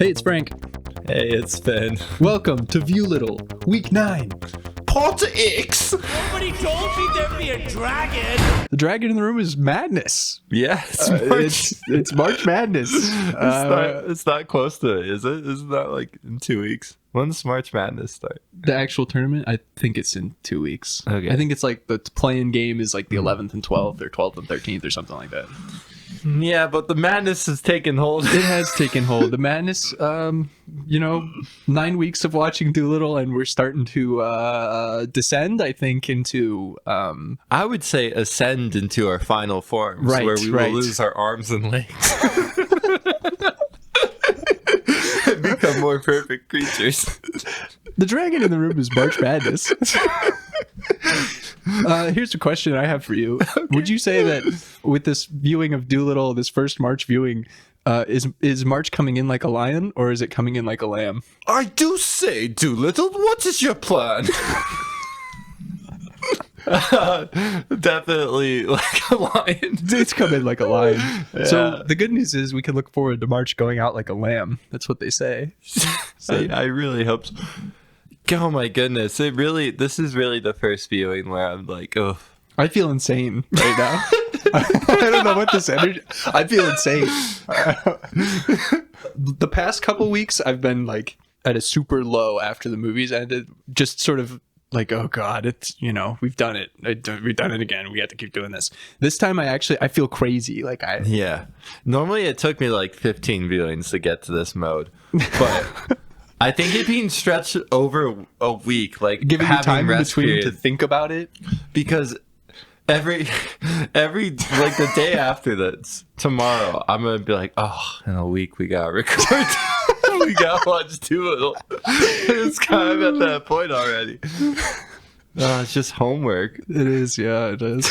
Hey, it's Frank. Hey, it's Finn. Welcome to Viewlittle, Week 9. Part X! Nobody told me there'd be a dragon! The dragon in the room is madness. Yeah, It's March Madness. it's not close to it, is it? Isn't that like in 2 weeks? When's March Madness start? The actual tournament, I think it's in 2 weeks. Okay. I think it's like the play-in game is like the 11th and 12th or 12th and 13th or something like that. Yeah, but the madness has taken hold. It has taken hold. The madness, 9 weeks of watching Dolittle, and we're starting to descend, I think, into... I would say ascend into our final forms, Right, where we right. will lose our arms and legs. And become more perfect creatures. The dragon in the room is March Madness. Here's a question I have for you. Okay. Would you say that with this viewing of Dolittle, this first March viewing, is March coming in like a lion or is it coming in like a lamb? I do say, Dolittle, what is your plan? Definitely like a lion. It's coming like a lion. Yeah. So the good news is we can look forward to March going out like a lamb. That's what they say. I really hope so. Oh my goodness. This is really the first viewing where I'm like, oh. I feel insane right now. I don't know what this energy... I feel insane. The past couple weeks, I've been like at a super low after the movies ended. Just sort of like, oh God, it's, we've done it. We've done it again. We have to keep doing this. This time I feel crazy. Yeah. Normally it took me like 15 viewings to get to this mode. But... I think it being stretched over a week, like giving you time in between period, to think about it, because every like the day after this, tomorrow, I'm gonna be like, oh, in a week we gotta record, we gotta watch Dolittle. It's kind of at that point already. It's just homework. It is, yeah, it is.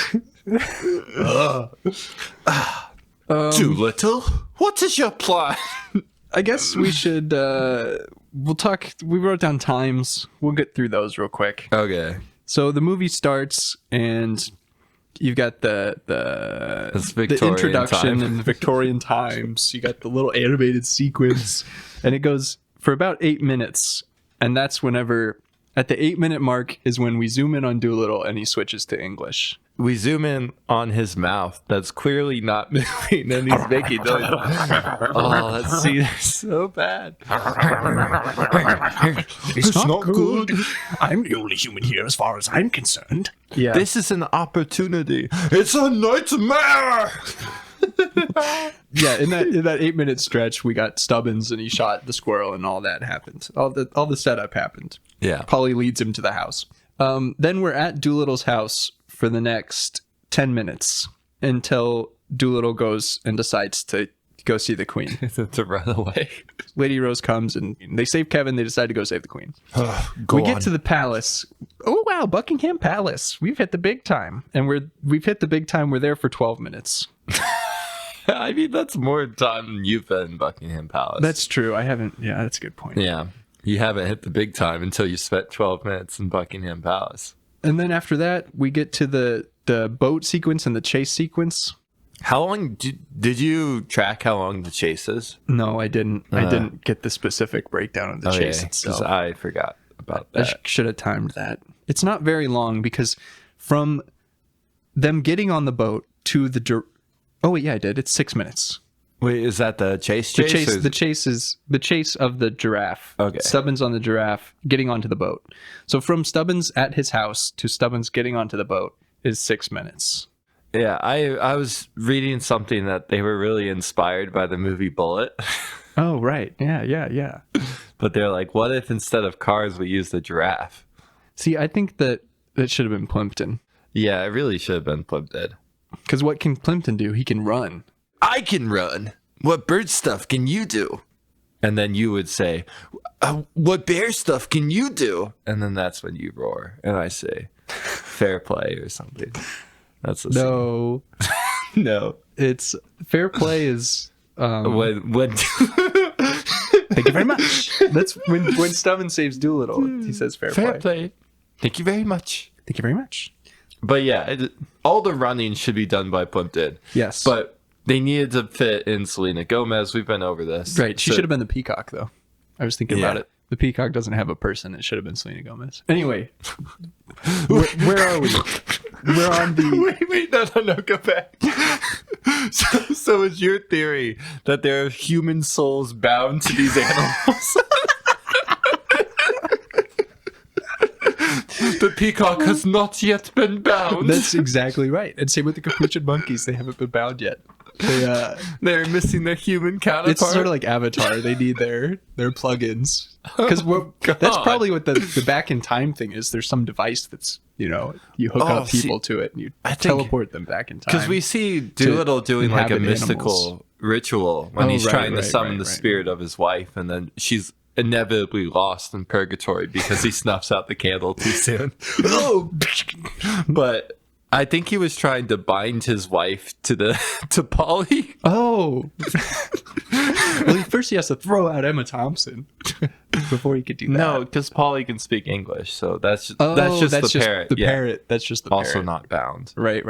Dolittle, what is your plan? I guess we should. We'll talk. We wrote down times. We'll get through those real quick. Okay. So the movie starts, and you've got the introduction in the Victorian times. You got the little animated sequence, and it goes for about 8 minutes. And that's whenever, at the 8-minute mark, is when we zoom in on Dolittle, and he switches to English. We zoom in on his mouth that's clearly not moving, and he's making noise. Oh, that scene is so bad. It's not good. I'm the only human here as far as I'm concerned. Yeah. This is an opportunity. It's a nightmare! Yeah, in that 8-minute stretch, we got Stubbins, and he shot the squirrel, and all that happened. All the setup happened. Yeah. Polly leads him to the house. Then we're at Dolittle's house for the next 10 minutes until Dolittle goes and decides to go see the Queen. To run away. Lady Rose comes and they save Kevin. They decide to go save the Queen. We get to the palace. Oh, wow, Buckingham Palace. We've hit the big time. And we've hit the big time. We're there for 12 minutes. I mean, that's more time than you've been in Buckingham Palace. That's true. I haven't. Yeah, that's a good point. Yeah. You haven't hit the big time until you spent 12 minutes in Buckingham Palace. And then after that, we get to the boat sequence and the chase sequence. How long did you track how long the chase is? No, I didn't. I didn't get the specific breakdown of the chase itself. I forgot about that. I should have timed that. It's not very long because from them getting on the boat to the... Oh, wait, yeah, I did. It's 6 minutes. Wait, is that the chase? The chase is the chase of the giraffe. Okay. Stubbins on the giraffe getting onto the boat. So from Stubbins at his house to Stubbins getting onto the boat is 6 minutes. Yeah, I was reading something that they were really inspired by the movie Bullet. Oh, right. Yeah. But they're like, what if instead of cars we use the giraffe? See, I think that should have been Plimpton. Yeah, it really should have been Plimpton. Because what can Plimpton do? He can run. I can run. What bird stuff can you do? And then you would say, what bear stuff can you do? And then that's when you roar. And I say, fair play or something. That's the No. No. It's fair play is... When Thank you very much. That's when Stubbins saves Dolittle. He says fair play. Thank you very much. Thank you very much. But yeah, all the running should be done by Plimpton. Yes. But they needed to fit in Selena Gomez. We've been over this. Right. She should have been the peacock, though. I was thinking about Yeah. it. The peacock doesn't have a person. It should have been Selena Gomez. Anyway, where are we? We're on the... Wait, no, go back. So is your theory that there are human souls bound to these animals? The peacock has not yet been bound. That's exactly right. And same with the capuchin monkeys. They haven't been bound yet. They're missing their human counterpart. It's sort of like Avatar. They need their plugins. Because that's probably what the back in time thing is. There's some device that's, you hook up people to it and you teleport them back in time. Because we see Dolittle doing like a mystical ritual when he's trying to summon the spirit of his wife, and then she's inevitably lost in purgatory because he snuffs out the candle too soon. But I think he was trying to bind his wife to Polly. Oh. Well, first he has to throw out Emma Thompson before he could do that. No, because Polly can speak English, so that's just the parrot. The parrot. That's just the also parrot. not bound. Right.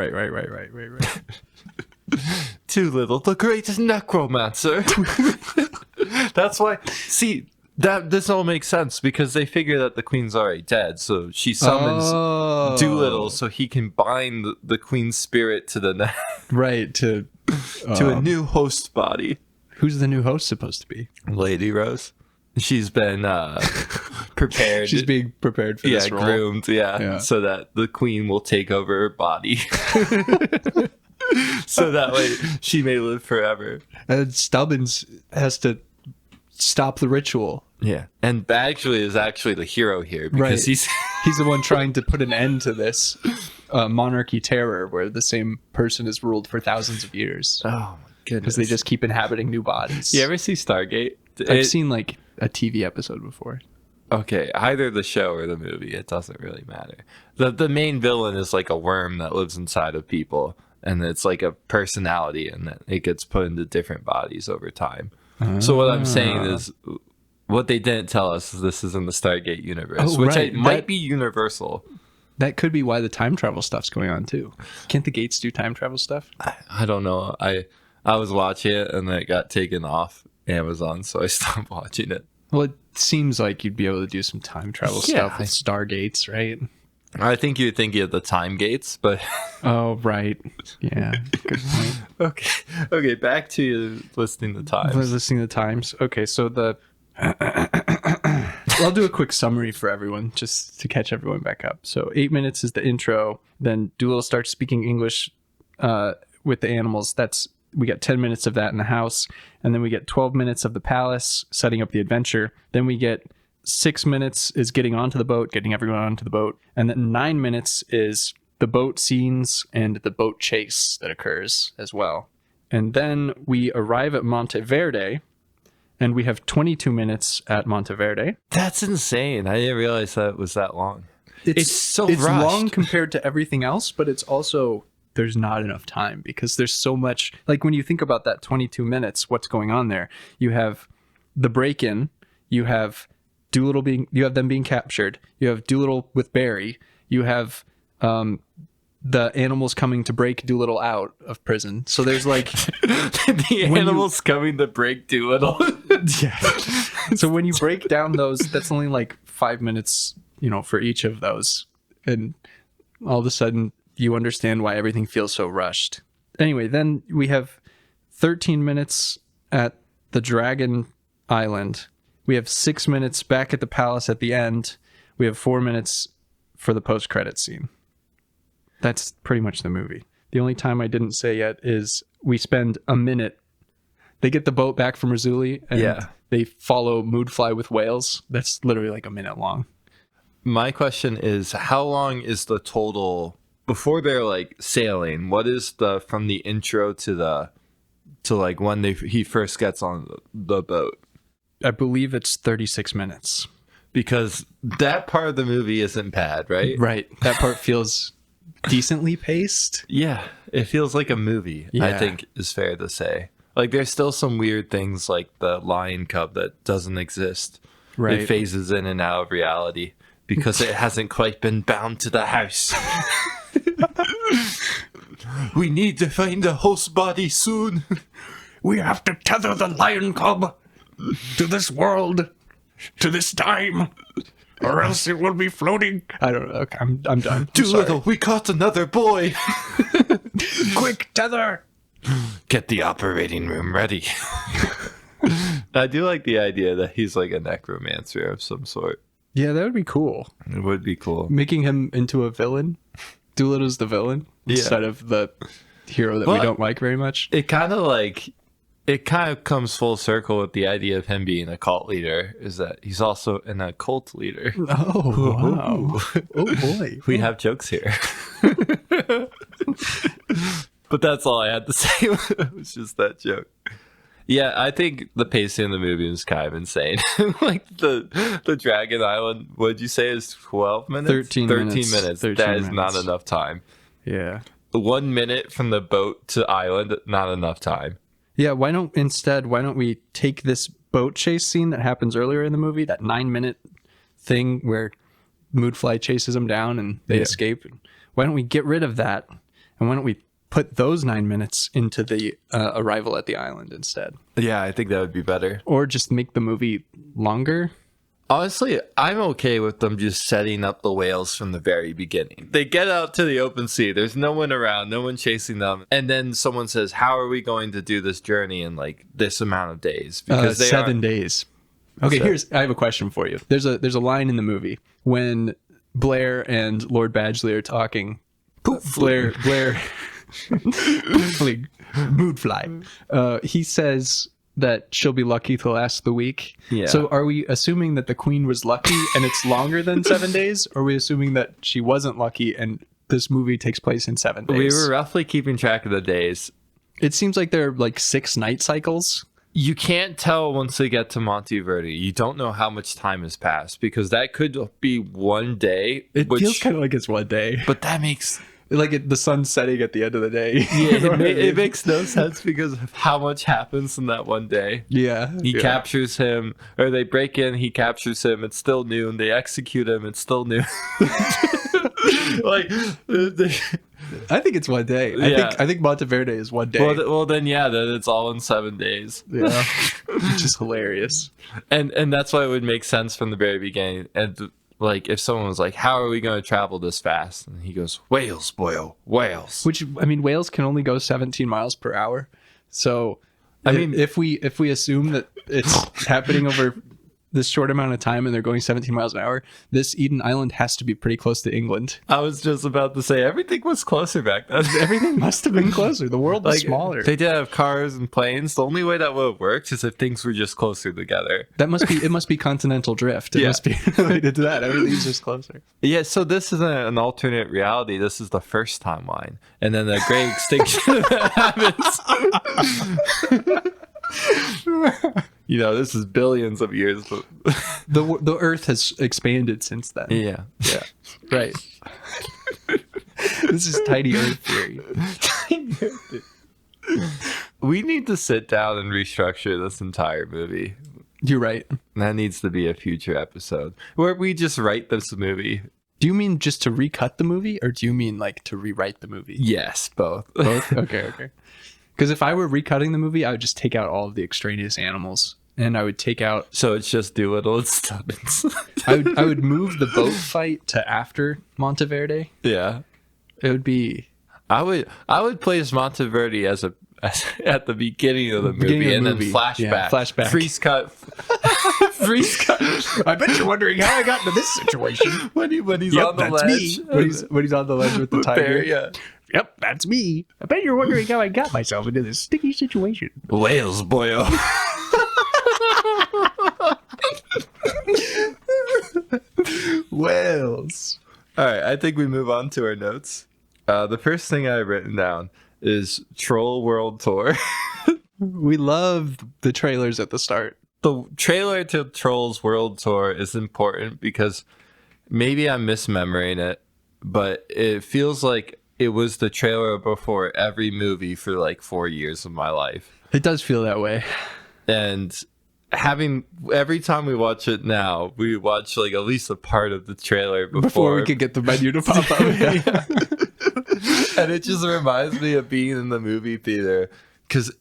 Dolittle, the greatest necromancer. That's why. See, this all makes sense because they figure that the queen's already dead, so she summons Dolittle so he can bind the queen's spirit to the right to a new host body. Who's the new host supposed to be? Lady Rose. She's been prepared. She's being prepared for this role. Groomed, so that the queen will take over her body. So that way she may live forever. And Stubbins has to stop the ritual. Yeah. And Badgley is actually the hero here because he's the one trying to put an end to this monarchy terror where the same person is ruled for thousands of years. Oh my goodness. Because they just keep inhabiting new bodies. You ever see Stargate? I've seen like a TV episode before. Okay, either the show or the movie, it doesn't really matter. The main villain is like a worm that lives inside of people, and it's like a personality, and it gets put into different bodies over time. So what I'm saying is, what they didn't tell us is this is in the Stargate universe, which might be universal. That could be why the time travel stuff's going on too. Can't the gates do time travel stuff? I don't know. I was watching it and then it got taken off Amazon, so I stopped watching it. Well, it seems like you'd be able to do some time travel stuff with Stargates, right? I think you're thinking of the time gates, but oh right, yeah. Good point. Okay. Back to you listening to times. Listening to times. Okay, so I'll do a quick summary for everyone just to catch everyone back up. So 8 minutes is the intro. Then Dolittle starts speaking English with the animals. We get 10 minutes of that in the house, and then we get 12 minutes of the palace setting up the adventure. Then we get 6 minutes is getting onto the boat, getting everyone onto the boat, and then 9 minutes is the boat scenes and the boat chase that occurs as well. And then we arrive at Monteverde, and we have 22 minutes at Monteverde. That's insane. I didn't realize that it was that long. It's so It's rushed. long compared to everything else, but it's also there's not enough time because there's so much. Like when you think about that 22 minutes, what's going on there? You have the break-in, you have Dolittle you have them being captured, you have Dolittle with Barry, you have the animals coming to break Dolittle out of prison. So there's like the animals coming to break Dolittle. Yeah. So when you break down those, that's only like 5 minutes, for each of those, and all of a sudden you understand why everything feels so rushed. Anyway, then we have 13 minutes at the Dragon Island. We have 6 minutes back at the palace at the end. We have 4 minutes for the post-credit scene. That's pretty much the movie. The only time I didn't say yet is we spend a minute. They get the boat back from Rizzoli, and they follow Moodfly with whales. That's literally like a minute long. My question is, how long is the total before they're like sailing? What is from the intro to like when he first gets on the boat? I believe it's 36 minutes. Because that part of the movie isn't bad, right? Right. That part feels decently paced. Yeah, it feels like a movie, I think is fair to say. Like there's still some weird things like the lion cub that doesn't exist. Right. It phases in and out of reality because it hasn't quite been bound to the house. We need to find the host body soon. We have to tether the lion cub to this world, to this time, or else it will be floating. I don't know. Okay, I'm done. Dolittle, we caught another boy. Quick, tether. Get the operating room ready. I do like the idea that he's like a necromancer of some sort. Yeah, that would be cool. It would be cool. Making him into a villain. Doolittle's the villain instead of the hero that we don't like very much. It kind of comes full circle with the idea of him being a cult leader, is that he's also an occult leader. Oh, wow. Oh, boy. We have jokes here. But that's all I had to say. It was just that joke. Yeah, I think the pacing of the movie was kind of insane. Like the Dragon Island, what'd you say is 12 minutes? 13 minutes. 13 that is minutes. not enough time. Yeah. 1 minute from the boat to island, not enough time. Yeah, why don't we take this boat chase scene that happens earlier in the movie, that 9-minute thing where Moodfly chases them down and they escape? Why don't we get rid of that? And why don't we put those 9 minutes into the arrival at the island instead? Yeah, I think that would be better. Or just make the movie longer? Honestly, I'm okay with them just setting up the whales from the very beginning. They get out to the open sea. There's no one around, no one chasing them. And then someone says, how are we going to do this journey in like this amount of days? Because 7 days. Okay, I have a question for you. There's a line in the movie when Blair and Lord Badgley are talking. Blair Moodfly. He says that she'll be lucky to last the week. Yeah. So are we assuming that the queen was lucky and it's longer than 7 days? Or are we assuming that she wasn't lucky and this movie takes place in 7 days? We were roughly keeping track of the days. It seems like there are like 6 night cycles. You can't tell once they get to Monteverdi. You don't know how much time has passed because that could be 1 day. It feels kind of like it's 1 day. But that makes... Like the sun's setting at the end of the day. Yeah, it makes no sense because of how much happens in that 1 day. Yeah. He captures him, or they break in, he captures him, it's still noon. They execute him, it's still noon. I think it's 1 day. I think Monteverde is 1 day. Well, then it's all in 7 days. Yeah. Which is hilarious. And that's why it would make sense from the very beginning. And like, if someone was like, how are we going to travel this fast? And he goes, whales, boyo, whales. Which, I mean, whales can only go 17 miles per hour. So, I mean, if we assume that it's happening over this short amount of time and they're going 17 miles an hour, this Eden Island has to be pretty close to England. I was just about to say, everything was closer back then. Everything must have been closer. The world was smaller. They did have cars and planes. The only way that would have worked is if things were just closer together. It must be continental drift. It must be related to that. Everything's just closer. Yeah, so this is an alternate reality. This is the first timeline. And then the great extinction happens. This is billions of years. But the Earth has expanded since then. Yeah. Right. This is tiny Earth theory. We need to sit down and restructure this entire movie. You're right. That needs to be a future episode where we just write this movie. Do you mean just to recut the movie, or do you mean like to rewrite the movie? Yes, both. Both? Okay. Because if I were recutting the movie, I would just take out all of the extraneous animals, and I would take out. So it's just Dolittle and Stubbins. I would move the boat fight to after Monteverde. Yeah, it would be. I would place Monteverde as at the beginning of the movie, and then flashback. Yeah, flashback. Freeze cut. Freeze cut. I bet you're wondering how I got into this situation. when he's on the ledge. Me. When he's on the ledge with the tiger. Bear, yeah. Yep, that's me. I bet you're wondering how I got myself into this sticky situation. Whales, boyo. Whales. All right, I think we move on to our notes. The first thing I've written down is Troll World Tour. We love the trailers at the start. The trailer to Trolls World Tour is important because maybe I'm misremembering it, but it feels like it was the trailer before every movie for like 4 years of my life. It does feel that way. And every time we watch it now, we watch like at least a part of the trailer before we could get the menu to pop up. Yeah. And it just reminds me of being in the movie theater because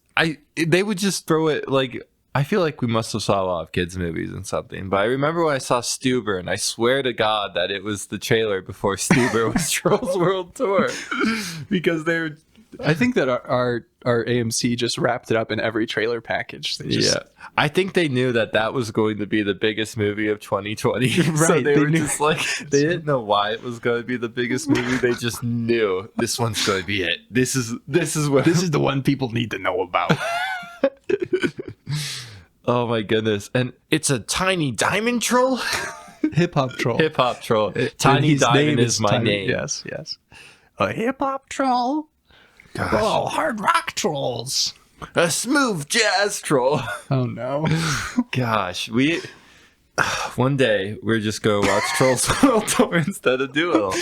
they would just throw it like. I feel like we must have saw a lot of kids' movies and something, but I remember when I saw Stuber, and I swear to God that it was the trailer before Stuber was Trolls World Tour, because they're. I think that our AMC just wrapped it up in every trailer package. Yeah, I think they knew that was going to be the biggest movie of 2020. Right, So they were knew. just like, they didn't know why it was going to be the biggest movie. They just knew this one's going to be it. This is the one people need to know about. Oh my goodness. And it's a tiny diamond troll? Hip hop troll. Hip hop troll. Tiny His Diamond name is my Tiny- name. Yes. A hip hop troll. Gosh. Oh, hard rock trolls. A smooth jazz troll. Oh no. Gosh, one day we're just going to watch Trolls World Tour instead of Dolittle.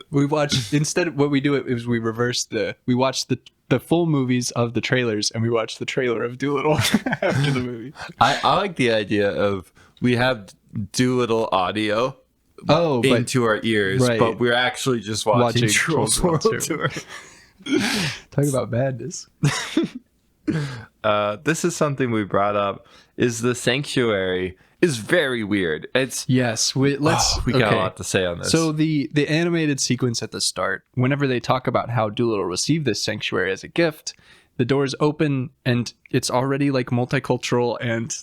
We watched instead. What we do is we reverse we watch the full movies of the trailers, and we watch the trailer of Dolittle after the movie. I like the idea of we have Dolittle audio into our ears, right. but we're actually just watching Trolls World Tour. Talk about madness. This is something we brought up. Is the sanctuary is very weird. It's Yes, we got a lot to say on this. So the animated sequence at the start, whenever they talk about how Dolittle received this sanctuary as a gift, the doors open and it's already like multicultural and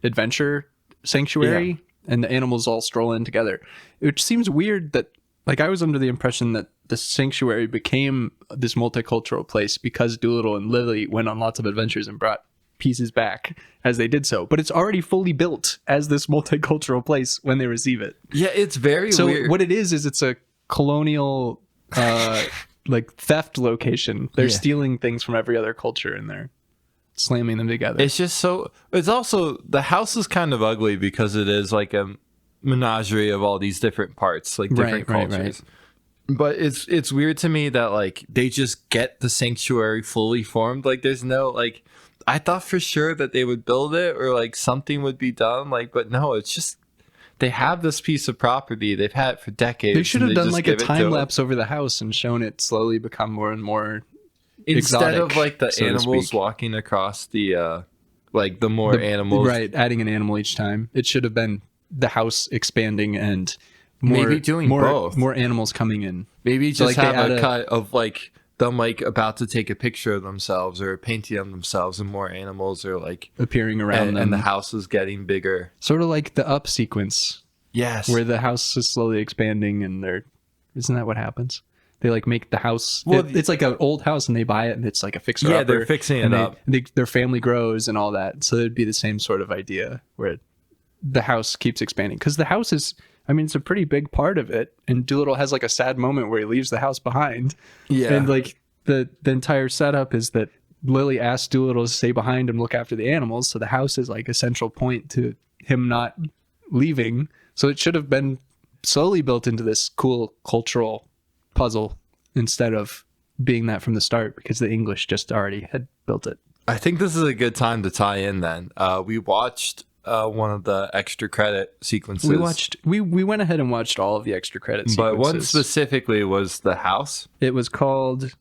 adventure sanctuary, and the animals all stroll in together. Which seems weird that, like, I was under the impression that the sanctuary became this multicultural place because Dolittle and Lily went on lots of adventures and brought pieces back as they did so. But it's already fully built as this multicultural place when they receive it. Yeah, it's very So weird. what it is it's a colonial like theft location. They're stealing things from every other culture and they're slamming them together. It's just so. It's also, the house is kind of ugly because it is like a menagerie of all these different parts, like different cultures. But it's weird to me that like they just get the sanctuary fully formed. Like there's no like. I thought for sure that they would build it or like something would be done. Like, but no, it's just they have this piece of property. They've had it for decades. They should have done just like a give it to time them. lapse over the house and shown it slowly become more and more Instead exotic, of like the so to animals speak. walking across the like the more animals. Right, adding an animal each time. It should have been the house expanding and more, Maybe doing more, both. more animals coming in. Maybe So, just like, they have add a cut of like them like about to take a picture of themselves or a painting of themselves, and more animals are like Appearing around them. and the house is getting bigger. Sort of like the Up sequence Yes. where the house is slowly expanding and isn't that what happens? They like make the house. Well, It's like an old house and they buy it and it's like a fixer. Yeah, they're fixing it up. Their family grows and all that. So it'd be the same sort of idea where the house keeps expanding because the house is. I mean, it's a pretty big part of it. And Dolittle has like a sad moment where he leaves the house behind. Yeah. And like the entire setup is that Lily asked Dolittle to stay behind and look after the animals. So the house is like a central point to him not leaving. So it should have been slowly built into this cool cultural puzzle instead of being that from the start because the English just already had built it. I think this is a good time to tie in then. We watched one of the extra credit sequences. We went ahead and watched all of the extra credit sequences. But one specifically was the house. It was called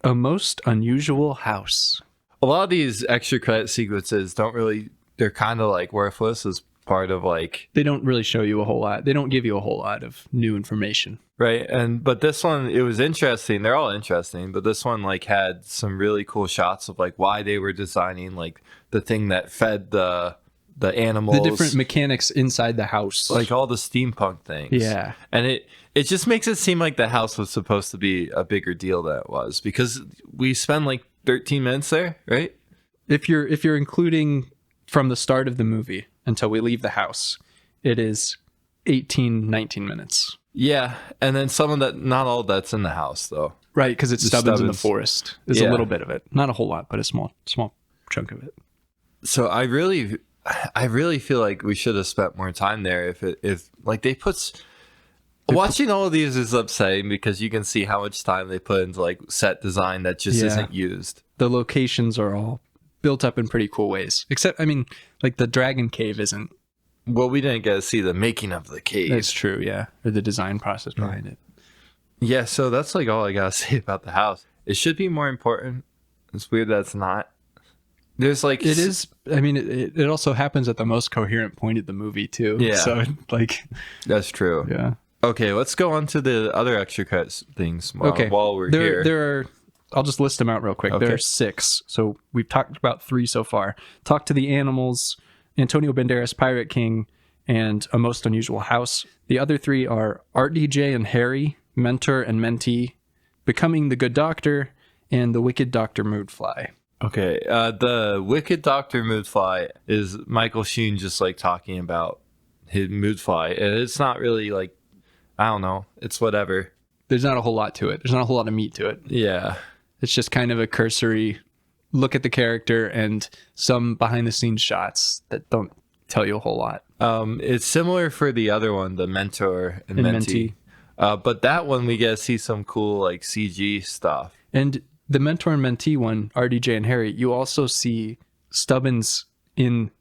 A Most Unusual House. A lot of these extra credit sequences they're kind of like worthless as part of like. They don't really show you a whole lot. They don't give you a whole lot of new information. Right. But this one, it was interesting. They're all interesting, but this one like had some really cool shots of like why they were designing like the thing that fed the animals, The different mechanics inside the house. like all the steampunk things. Yeah. And it just makes it seem like the house was supposed to be a bigger deal than it was, because we spend like 13 minutes there, right? If you're including from the start of the movie until we leave the house, it is 19 minutes. Yeah. And then some of that, not all that's in the house though. Right, because it's Stubbins in the Stubbins. forest. Is a little bit of it. Not a whole lot, but a small chunk of it. So I really feel like we should have spent more time there. If like they put watching all of these is upsetting because you can see how much time they put into like set design that just isn't used. The locations are all built up in pretty cool ways. Except, I mean, like the dragon cave isn't. Well, we didn't get to see the making of the cave. That's true, yeah. Or the design process behind it. Yeah, so that's like all I gotta say about the house. It should be more important. It's weird that it's not. There's like It is. I mean, it also happens at the most coherent point of the movie too. Yeah. So like, That's true. yeah. Okay, let's go on to the other extra cuts things while we're here. There are. I'll just list them out real quick. Okay. There are 6. So we've talked about 3 so far. Talk to the Animals, Antonio Banderas, Pirate King, and A Most Unusual House. The other 3 are RDJ and Harry, Mentor and Mentee, Becoming the Good Doctor, and The Wicked Dr. Moodfly. Okay, the Wicked Dr. Moodfly is Michael Sheen just like talking about his Moodfly. And it's not really like, I don't know, it's whatever. There's not a whole lot to it. There's not a whole lot of meat to it. Yeah. It's just kind of a cursory look at the character and some behind the scenes shots that don't tell you a whole lot. It's similar for the other one, the Mentor and And Mentee. But that one we get to see some cool like CG stuff. And the Mentor and Mentee one, RDJ and Harry, you also see Stubbins in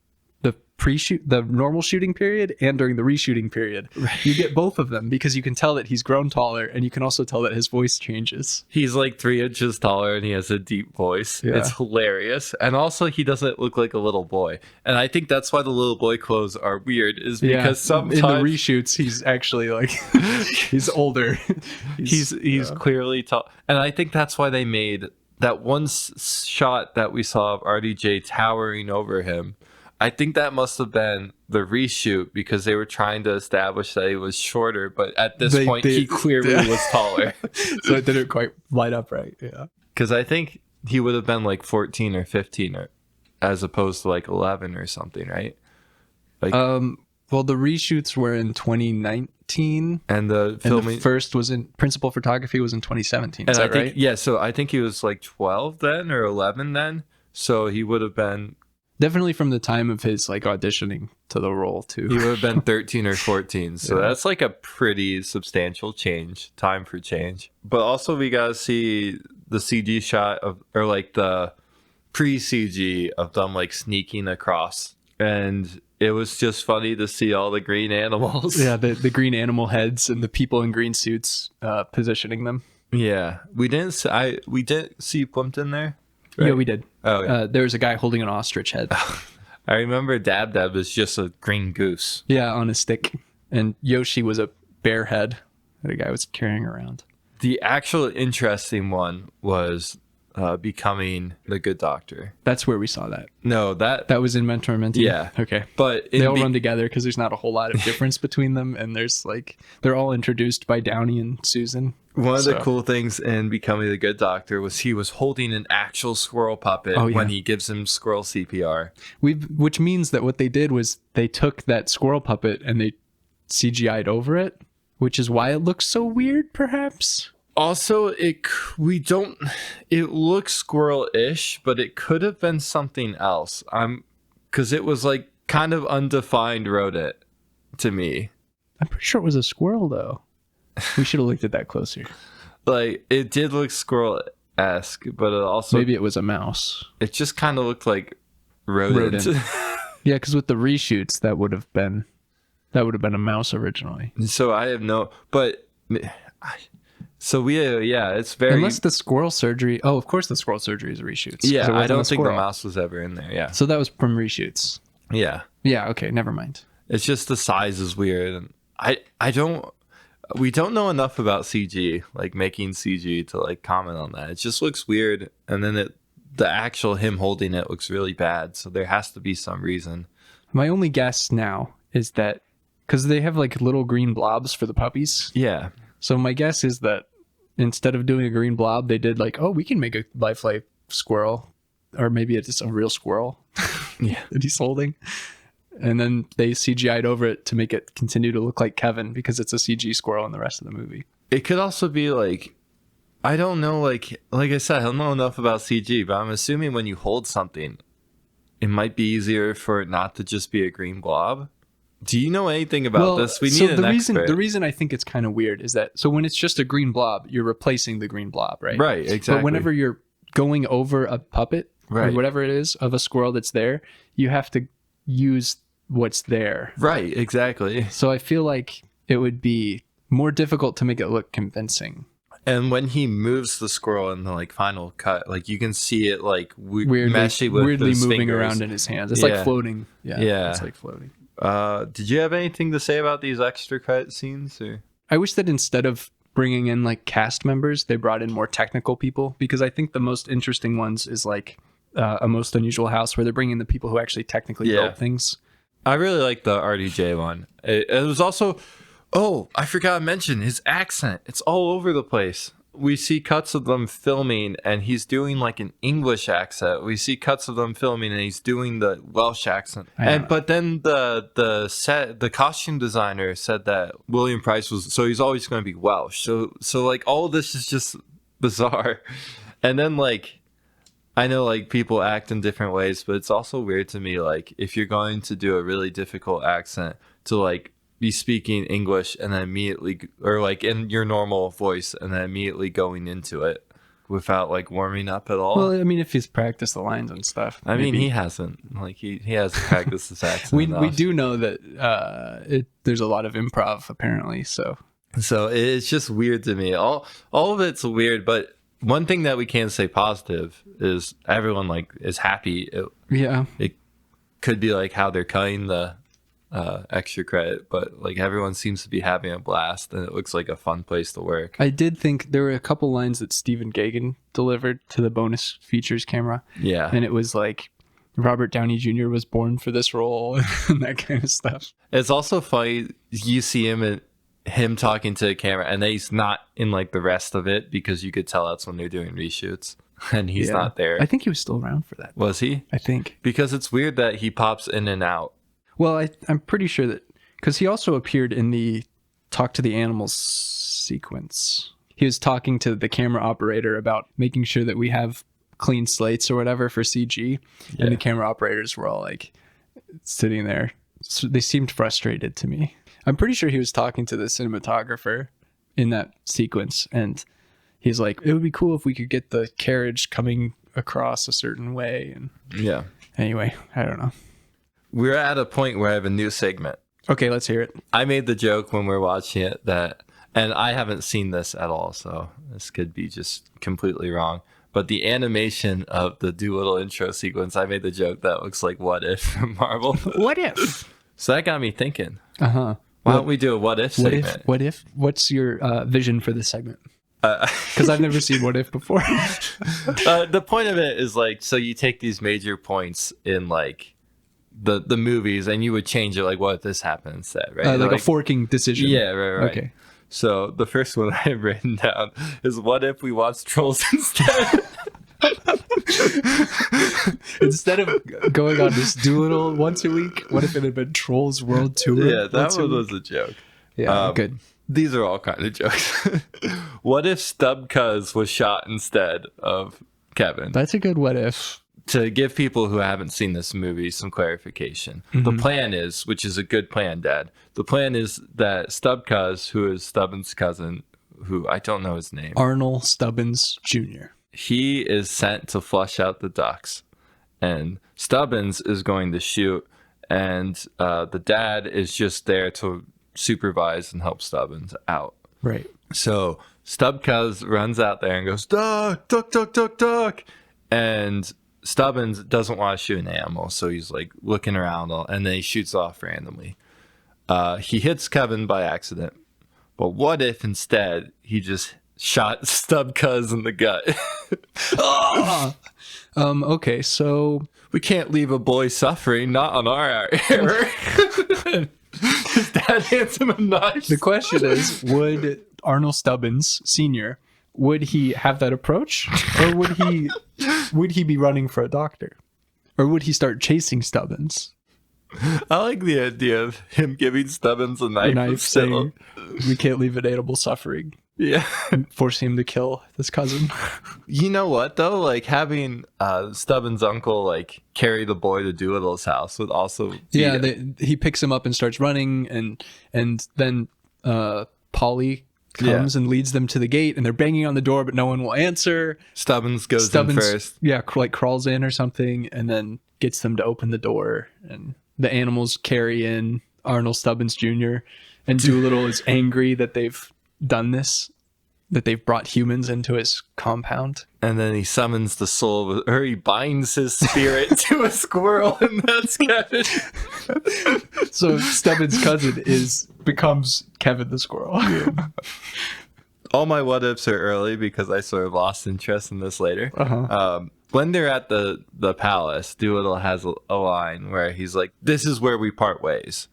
the pre-shoot, the normal shooting period, and during the reshooting period. Right. You get both of them because you can tell that he's grown taller, and you can also tell that his voice changes. He's like 3 inches taller and he has a deep voice. Yeah. It's hilarious. And also he doesn't look like a little boy. And I think that's why the little boy clothes are weird, is because sometimes in the reshoots he's actually like he's older. he's clearly tall. And I think that's why they made that one shot that we saw of RDJ towering over him. I think that must have been the reshoot because they were trying to establish that he was shorter, but at this point he clearly was taller. So it didn't quite light up right. Yeah. Because I think he would have been like 14 or 15 as opposed to like 11 or something, right? Like, well, the reshoots were in 2019, and the filming, and the first was in principal photography was in 2017. and Is that I think, right? yeah, so I think he was like 12 then or 11 then. So he would have been definitely from the time of his like auditioning to the role too. He would have been 13 or 14. So that's like a pretty substantial time for change. But also we got to see the CG shot of, or like the pre-CG of them like sneaking across. And it was just funny to see all the green animals. Yeah, the green animal heads and the people in green suits positioning them. Yeah. We didn't see Plimpton there. Right? Yeah, we did. Oh, yeah. There was a guy holding an ostrich head. I remember Dab Dab was just a green goose. Yeah, on a stick. And Yoshi was a bear head that a guy was carrying around. The actual interesting one was Becoming the Good Doctor. That's where we saw that. No, that was in Mentor and Mentee. Yeah. Okay. But they all run together because there's not a whole lot of difference between them, and there's like they're all introduced by Downey and Susan. One of the cool things in Becoming the Good Doctor was he was holding an actual squirrel puppet when he gives him squirrel CPR. Which means that what they did was they took that squirrel puppet and they CGI'd over it, which is why it looks so weird, perhaps. Also, it looks squirrel-ish, but it could have been something else. Because it was like kind of undefined rodent to me. I'm pretty sure it was a squirrel though. We should have looked at that closer. Like it did look squirrel-esque, but it also maybe it was a mouse. It just kind of looked like rodent. Yeah, because with the reshoots, that would have been a mouse originally. So I have it's very unless the squirrel surgery. Oh, of course, the squirrel surgery is reshoots. Yeah, I don't think the mouse was ever in there. Yeah, so that was from reshoots. Yeah. Yeah. Okay. Never mind. It's just the size is weird, and we don't know enough about CG, like making CG, to like comment on that. It just looks weird, and then the actual him holding it looks really bad. So there has to be some reason. My only guess now is that because they have like little green blobs for the puppies. Yeah. So my guess is that instead of doing a green blob, they did like, oh, we can make a lifelike squirrel, or maybe it's just a real squirrel. Yeah, that he's holding. And then they CGI'd over it to make it continue to look like Kevin because it's a CG squirrel in the rest of the movie. It could also be like, I don't know, like I said, I don't know enough about CG, but I'm assuming when you hold something, it might be easier for it not to just be a green blob. Do you know anything about this? We need an expert. The reason I think it's kind of weird is that, so when it's just a green blob, you're replacing the green blob, right? Right, exactly. But whenever you're going over a puppet, or whatever it is, of a squirrel that's there, you have to use what's there. Right, exactly. So I feel like it would be more difficult to make it look convincing. And when he moves the squirrel in the like final cut, like you can see it like weirdly his moving fingers. around in his hands. It's like floating. Yeah. It's like floating. Did you have anything to say about these extra cut scenes? Or? I wish that instead of bringing in like cast members, they brought in more technical people, because I think the most interesting ones is like A Most Unusual House, where they're bringing the people who actually technically build things. I really like the RDJ one. It was also, I forgot to mention his accent. It's all over the place. We see cuts of them filming and he's doing like an English accent. We see cuts of them filming and he's doing the Welsh accent. But then the costume designer said that William Price so he's always going to be Welsh. So like all of this is just bizarre. And then like I know like people act in different ways, but it's also weird to me like if you're going to do a really difficult accent to like be speaking English and then immediately, or like in your normal voice and then immediately going into it without like warming up at all. Well, I mean, if he's practiced the lines and stuff. I mean, he hasn't. Like he hasn't practiced this accent. We do know that there's a lot of improv apparently. So it's just weird to me. All of it's weird, but one thing that we can say positive is everyone like is happy. It could be like how they're cutting the extra credit, but like everyone seems to be having a blast and it looks like a fun place to work. I did think there were a couple lines that Stephen Gaghan delivered to the bonus features camera. Yeah. And it was like Robert Downey Jr. was born for this role and that kind of stuff. It's also funny you see him talking to the camera and then he's not in like the rest of it, because you could tell that's when they're doing reshoots and he's not there. I think he was still around for that. Was he? I think. Because it's weird that he pops in and out. Well, I'm pretty sure that, because he also appeared in the Talk to the Animals sequence. He was talking to the camera operator about making sure that we have clean slates or whatever for CG. Yeah. And the camera operators were all like sitting there. So they seemed frustrated to me. I'm pretty sure he was talking to the cinematographer in that sequence. And he's like, it would be cool if we could get the carriage coming across a certain way. And yeah. Anyway, I don't know. We're at a point where I have a new segment. Okay, let's hear it. I made the joke when we were watching it and I haven't seen this at all, so this could be just completely wrong. But the animation of the Dolittle intro sequence, I made the joke that looks like What If from Marvel. What if? So that got me thinking. Uh-huh. Why don't we do a What If segment? What if? What's your vision for this segment? Because I've never seen What If before. The point of it is like, so you take these major points in like the movies and you would change it, like what if this happened instead, right? Like a forking decision. Yeah, right. Okay. So the first one I have written down is, what if we watch Trolls instead? Instead of going on this Dolittle once a week, what if it had been Trolls World Tour? Yeah, that one was a joke. Yeah, good. These are all kind of jokes. What if Stub Cuz was shot instead of Kevin? That's a good what if. To give people who haven't seen this movie some clarification, the plan is, which is a good plan, Dad. The plan is that Stub Cuz, who is Stubbins' cousin, who I don't know his name, Arnold Stubbins Jr. He is sent to flush out the ducks, and Stubbins is going to shoot, and the dad is just there to supervise and help Stubbins out. Right. So Stub Cuz runs out there and goes, duck, duck, duck, duck, duck, and Stubbins doesn't want to shoot an animal, so he's like looking around, and then he shoots off randomly. He hits Kevin by accident, but what if instead he just shot Stub Cuz in the gut? Okay, so we can't leave a boy suffering, not on our error. His dad hands him a knife. The question is, would Arnold Stubbins Sr., would he have that approach, or would he be running for a doctor, or would he start chasing Stubbins? I like the idea of him giving Stubbins a knife saying, we can't leave an animal suffering. Yeah. And force him to kill his cousin. You know what though? Like having Stubbins' uncle like carry the boy to Doolittle's house would also he picks him up and starts running, and then Polly comes and leads them to the gate, and they're banging on the door, but no one will answer. Stubbins goes in first. Yeah, like crawls in or something, and then gets them to open the door, and the animals carry in Arnold Stubbins Jr., and Dolittle is angry that they've done this. that they've brought humans into his compound. And then he summons the soul, or he binds his spirit to a squirrel, and that's Kevin. So Stubbins' cousin becomes Kevin the squirrel. All my what ifs are early because I sort of lost interest in this later. Uh-huh. When they're at the palace, Dolittle has a line where he's like, "This is where we part ways,"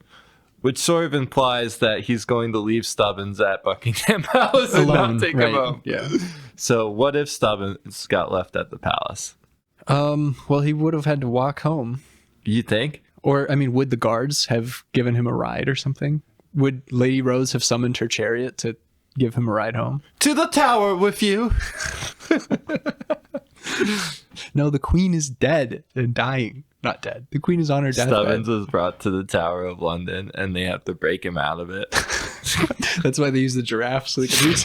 which sort of implies that he's going to leave Stubbins at Buckingham Palace and not take him home. Yeah. So what if Stubbins got left at the palace? Well, he would have had to walk home. You think? Or, I mean, would the guards have given him a ride or something? Would Lady Rose have summoned her chariot to give him a ride home? To the tower with you. No, the queen is dead and dying. Not dead. The queen is on her deathbed. Stubbins was brought to the Tower of London, and they have to break him out of it. That's why they use the giraffe so they can reach.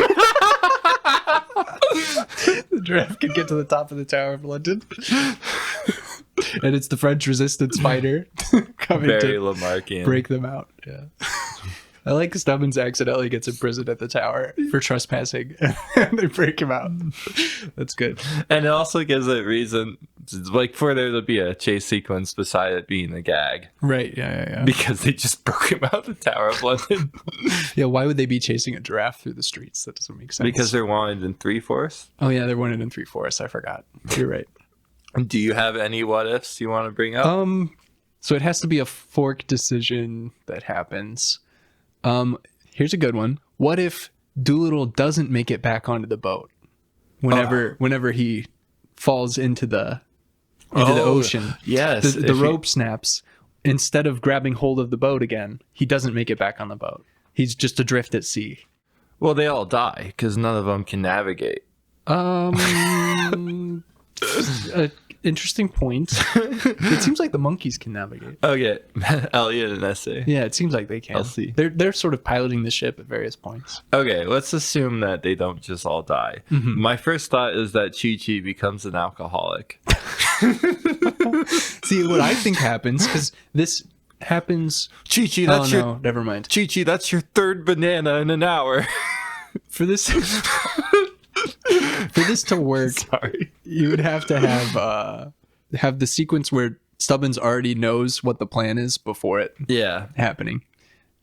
The giraffe can get to the top of the Tower of London. And it's the French resistance fighter coming Very to Lamarckian. break them out. Yeah. I like Stubbins accidentally gets imprisoned at the tower for trespassing and they break him out. That's good. And it also gives a reason, like, for there to be a chase sequence beside it being a gag. Right. Yeah. Because they just broke him out of the Tower of London. Yeah. Why would they be chasing a giraffe through the streets? That doesn't make sense. Because they're wanted in 3/4. Oh, yeah. They're wanted in 3/4. I forgot. You're right. Do you have any what ifs you want to bring up? So it has to be a fork decision that happens. Here's a good one. What if Dolittle doesn't make it back onto the boat whenever he falls into the ocean? Yes. The rope snaps. Instead of grabbing hold of the boat again, he doesn't make it back on the boat. He's just adrift at sea. Well, they all die because none of them can navigate. Interesting point. It seems like the monkeys can navigate. Okay. Elliot and Essie. Yeah, it seems like they can. Elsie. They're sort of piloting the ship at various points. Okay, let's assume that they don't just all die. Mm-hmm. My first thought is that Chi-Chi becomes an alcoholic. See, what I think happens, because this happens... Chi-Chi, that's never mind. Chi-Chi, that's your third banana in an hour. For this... For this to work, Sorry. you would have to have the sequence where Stubbins already knows what the plan is before it happening.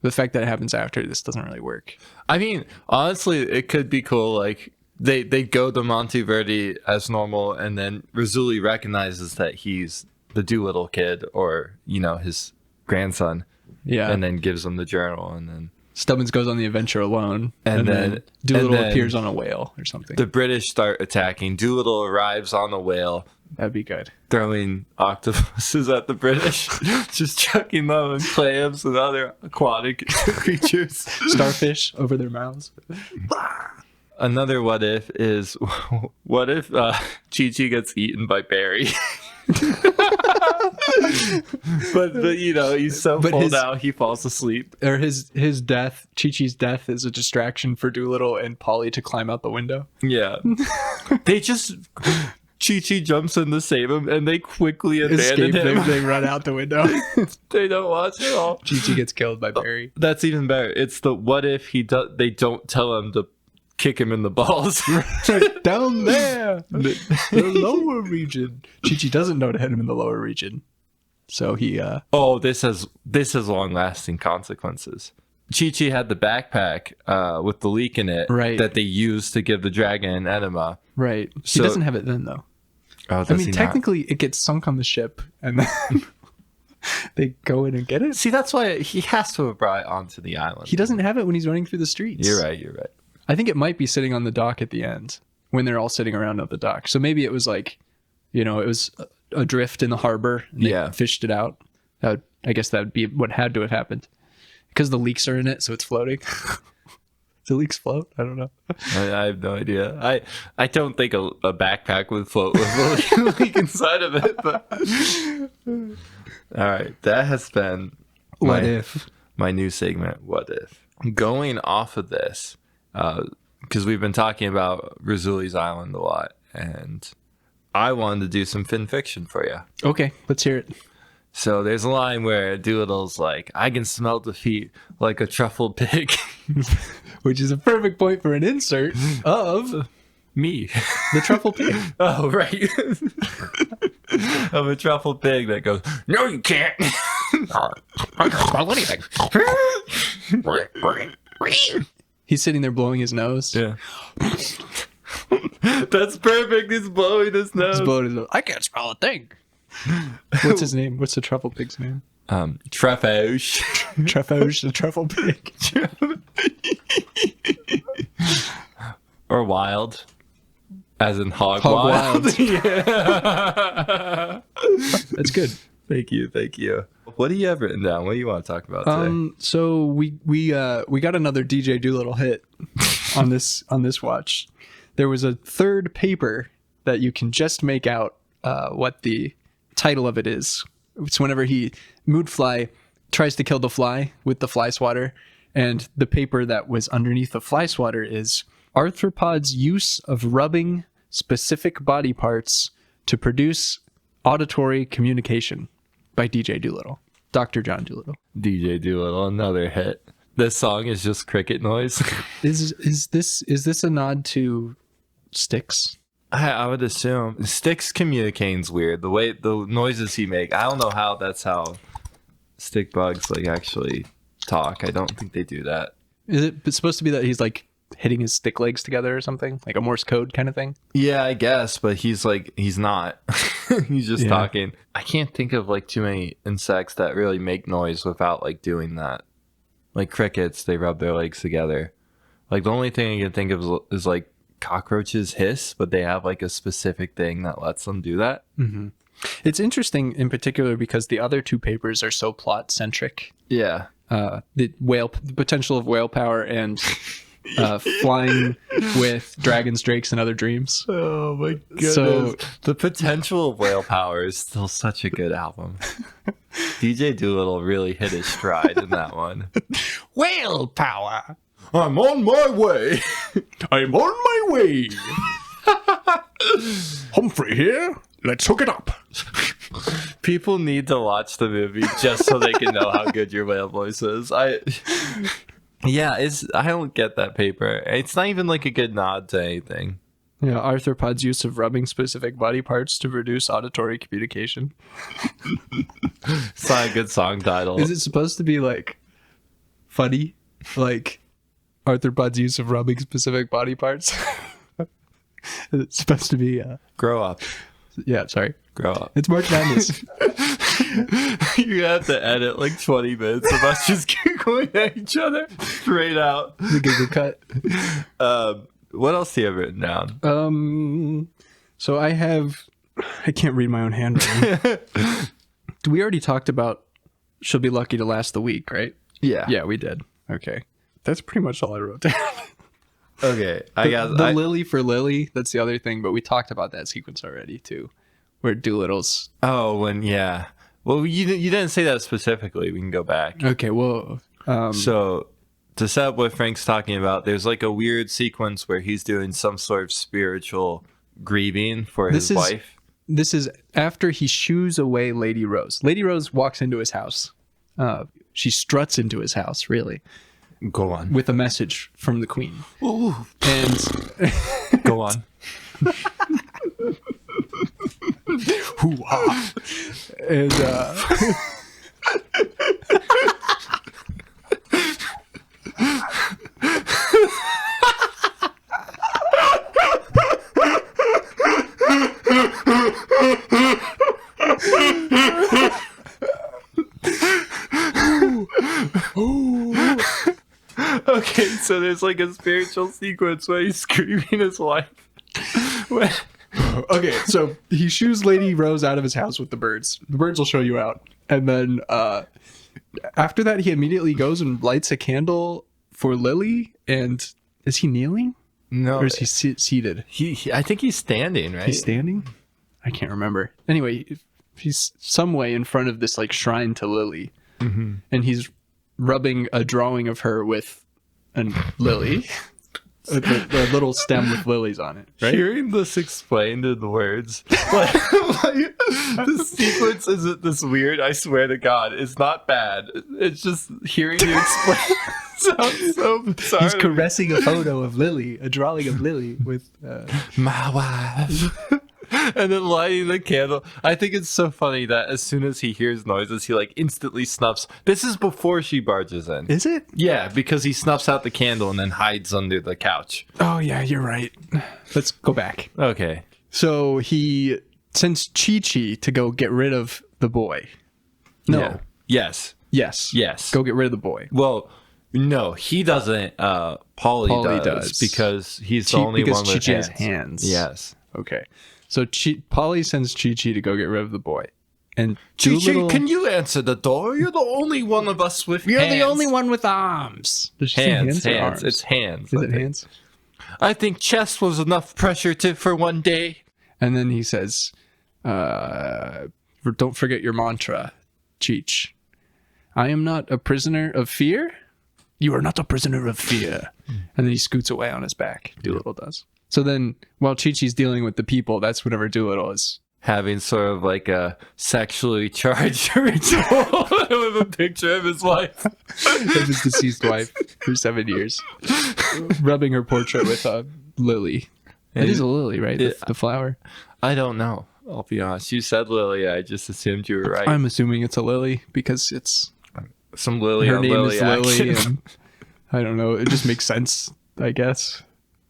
The fact that it happens after this doesn't really work. I mean, honestly, it could be cool. Like they go to Monteverdi as normal, and then Rizzoli recognizes that he's the Dolittle kid, or his grandson. Yeah, and then gives him the journal, and then Stubbins goes on the adventure alone, and then Dolittle appears on a whale or something. The British start attacking. Dolittle arrives on a whale. That'd be good. Throwing octopuses at the British, just chucking them and clams and other aquatic creatures. Starfish over their mouths. Another what if is, what if Chi-Chi gets eaten by Barry? but he's so full now he falls asleep. Or his death, Chi-Chi's death, is a distraction for Dolittle and Polly to climb out the window. Yeah. Chi-Chi jumps in to save him, and they quickly abandon him. They run out the window. They don't watch at all. Chi-Chi gets killed by Barry. That's even better. It's the what if they don't tell him to kick him in the balls. Down there, the lower region. Chi-Chi doesn't know to hit him in the lower region, so he. This has long-lasting consequences. Chi-Chi had the backpack with the leak in it, right, that they used to give the dragon an enema. Right. He doesn't have it then, though. Oh, I mean, technically, it gets sunk on the ship, and then they go in and get it. See, that's why he has to have brought it onto the island. He doesn't have it when he's running through the streets. You're right. I think it might be sitting on the dock at the end when they're all sitting around at the dock. So maybe it was like, it was adrift in the harbor. And they fished it out. I guess that would be what had to have happened, because the leaks are in it, so it's floating. Do leaks float? I don't know. I have no idea. I don't think a backpack would float with a leak inside of it. But... All right, that has been my new segment. What if? Going off of this, because we've been talking about Rizzoli's Island a lot, and I wanted to do some fin fiction for you. Okay, let's hear it. So there's a line where Doolittle's like, I can smell defeat like a truffled pig. Which is a perfect point for an insert of Me. the truffle pig. Oh, right. Of a truffled pig that goes, no, you can't. I can't smell anything. He's sitting there blowing his nose. Yeah. That's perfect. He's blowing his nose. He's blowing his nose. I can't smell a thing. What's his name? What's the truffle pig's name? Trefouche. Trefouche, the truffle pig. Or wild. As in hog Wild. wild. Yeah. That's good. Thank you. What do you have written down? What do you want to talk about today? So we got another DJ Doolittle hit on this watch. There was a third paper that you can just make out what the title of it is. It's whenever Moodfly tries to kill the fly with the fly swatter, and the paper that was underneath the fly swatter is arthropods' use of rubbing specific body parts to produce auditory communication by DJ Doolittle. Dr. John Doolittle. DJ Doolittle, another hit. This song is just cricket noise. Is this a nod to Styx? I would assume. Styx communicating's weird. The way the noises he make, I don't know how that's how stick bugs like actually talk. I don't think they do that. Is it supposed to be that he's like hitting his stick legs together or something? Like a Morse code kind of thing? Yeah, I guess, but he's not. He's just talking. I can't think of like too many insects that really make noise without like doing that. Like crickets, they rub their legs together. Like the only thing I can think of is like cockroaches hiss, but they have like a specific thing that lets them do that. Mm-hmm. It's interesting in particular because the other two papers are so plot centric. Yeah. The potential of whale power and flying with dragons, drakes, and other dreams. Oh my goodness. So the potential of whale power is still such a good album. DJ Doolittle really hit his stride in that one. whale power. I'm on my way. I'm on my way. Humphrey here. Let's hook it up. People need to watch the movie just so they can know how good your whale voice is. I don't get that paper. It's not even like a good nod to anything. Yeah, arthropods' use of rubbing specific body parts to produce auditory communication. It's not a good song title. Is it supposed to be like funny? Like arthropods' use of rubbing specific body parts? Is it supposed to be Grow up. Yeah, sorry. Grow up. It's March Madness. You have to edit like 20 minutes of us just going at each other straight out. The giggle cut. What else do you have written down? So I can't read my own handwriting. We already talked about she'll be lucky to last the week, right? Yeah. Yeah, we did. Okay. That's pretty much all I wrote down. Okay. The Lily for Lily, that's the other thing, but we talked about that sequence already too. Where Doolittle's... Oh, yeah. Well, you didn't say that specifically. We can go back. Okay, well... So, to set up what Frank's talking about, there's like a weird sequence where he's doing some sort of spiritual grieving for his wife. This is after he shoos away Lady Rose. Lady Rose walks into his house. She struts into his house, really. Go on. With a message from the Queen. Ooh. And... Go on. Hoo-ha. And Okay, so there's like a spiritual sequence where he's screaming his wife. Okay, so he shoos Lady Rose out of his house with the birds. The birds will show you out. And then after that, he immediately goes and lights a candle for Lily. And is he kneeling? No. Or is he seated? I think he's standing, right? He's standing? I can't remember. Anyway, he's some way in front of this like shrine to Lily. Mm-hmm. And he's rubbing a drawing of her with a lily. The little stem with lilies on it, right? Hearing this explained in the words, like, the sequence isn't this weird. I swear to God, it's not bad. It's just hearing you explain sounds so bizarre. He's caressing a photo of Lily, a drawing of Lily with my wife. And then lighting the candle. I think it's so funny that as soon as he hears noises, he like instantly snuffs. This is before she barges in. Is it? Yeah, because he snuffs out the candle and then hides under the couch. Oh yeah, you're right. Let's go back. Okay. So he sends Chi-Chi to go get rid of the boy. No. Yeah. Yes. Yes. Yes. Go get rid of the boy. Well, no, he doesn't. Paulie does because he's the only one with Chi-Chi hands. has hands. Yes. Okay. So Polly sends Chi-Chi to go get rid of the boy. And Chi-Chi, can you answer the door? You're the only one of us with hands. You're the only one with arms. Does she say Hands. or arms? It's hands. Is it hands? I think chest was enough pressure for one day. And then he says, don't forget your mantra, Cheech. I am not a prisoner of fear. You are not a prisoner of fear. And then he scoots away on his back. Dolittle does. So then, while Chi-Chi's dealing with the people, that's whenever Dolittle is having sort of like a sexually charged ritual with a picture of his wife. Of his deceased wife for 7 years. Rubbing her portrait with a lily. It is a lily, right? The flower. I don't know. I'll be honest. You said lily. I just assumed you were right. I'm assuming it's a lily because it's... Some lily her on name lily is action. Lily. And I don't know. It just makes sense, I guess.